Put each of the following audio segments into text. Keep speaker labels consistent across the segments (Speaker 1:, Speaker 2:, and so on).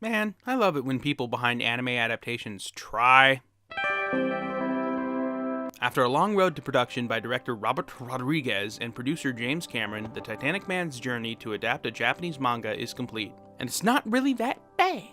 Speaker 1: Man, I love it when people behind anime adaptations try. After a long road to production by director Robert Rodriguez and producer James Cameron, the Titanic Man's journey to adapt a Japanese manga is complete. And it's not really that bad.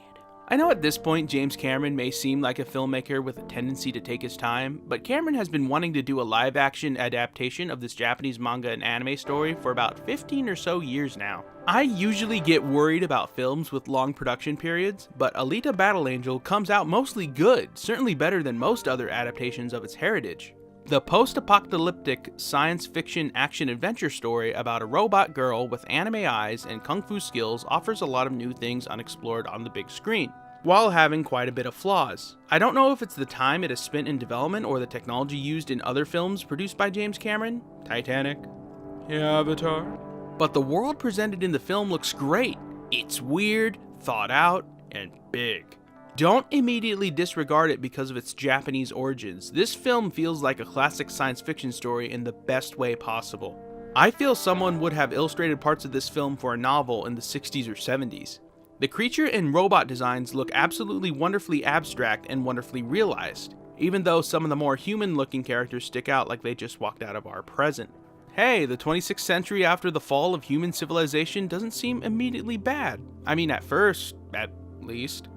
Speaker 1: I know at this point James Cameron may seem like a filmmaker with a tendency to take his time, but Cameron has been wanting to do a live-action adaptation of this Japanese manga and anime story for about 15 or so years now. I usually get worried about films with long production periods, but Alita Battle Angel comes out mostly good, certainly better than most other adaptations of its heritage. The post-apocalyptic science fiction action-adventure story about a robot girl with anime eyes and kung fu skills offers a lot of new things unexplored on the big screen, while having quite a bit of flaws. I don't know if it's the time it has spent in development or the technology used in other films produced by James Cameron, Titanic, Avatar, but the world presented in the film looks great. It's weird, thought out, and big. Don't immediately disregard it because of its Japanese origins. This film feels like a classic science fiction story in the best way possible. I feel someone would have illustrated parts of this film for a novel in the 60s or 70s. The creature and robot designs look absolutely wonderfully abstract and wonderfully realized, even though some of the more human-looking characters stick out like they just walked out of our present. Hey, the 26th century after the fall of human civilization doesn't seem immediately bad. I mean, at first, at least.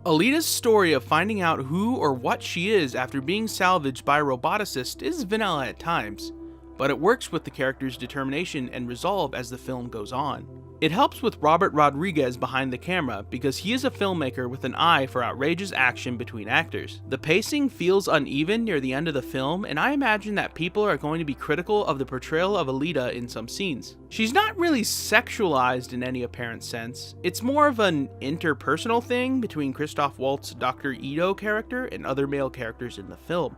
Speaker 1: Alita's story of finding out who or what she is after being salvaged by a roboticist is vanilla at times, but it works with the character's determination and resolve as the film goes on. It helps with Robert Rodriguez behind the camera because he is a filmmaker with an eye for outrageous action between actors. The pacing feels uneven near the end of the film, and I imagine that people are going to be critical of the portrayal of Alita in some scenes. She's not really sexualized in any apparent sense. It's more of an interpersonal thing between Christoph Waltz's Dr. Ito character and other male characters in the film.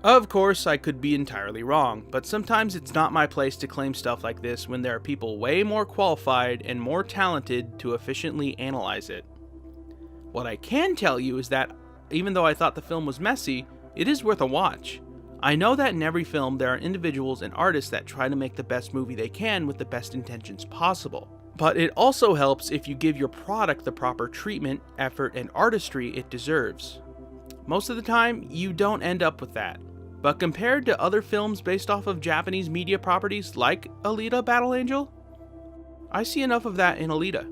Speaker 1: Of course, I could be entirely wrong, but sometimes it's not my place to claim stuff like this when there are people way more qualified and more talented to efficiently analyze it. What I can tell you is that, even though I thought the film was messy, it is worth a watch. I know that in every film there are individuals and artists that try to make the best movie they can with the best intentions possible. But it also helps if you give your product the proper treatment, effort, and artistry it deserves. Most of the time, you don't end up with that. But compared to other films based off of Japanese media properties like Alita Battle Angel, I see enough of that in Alita.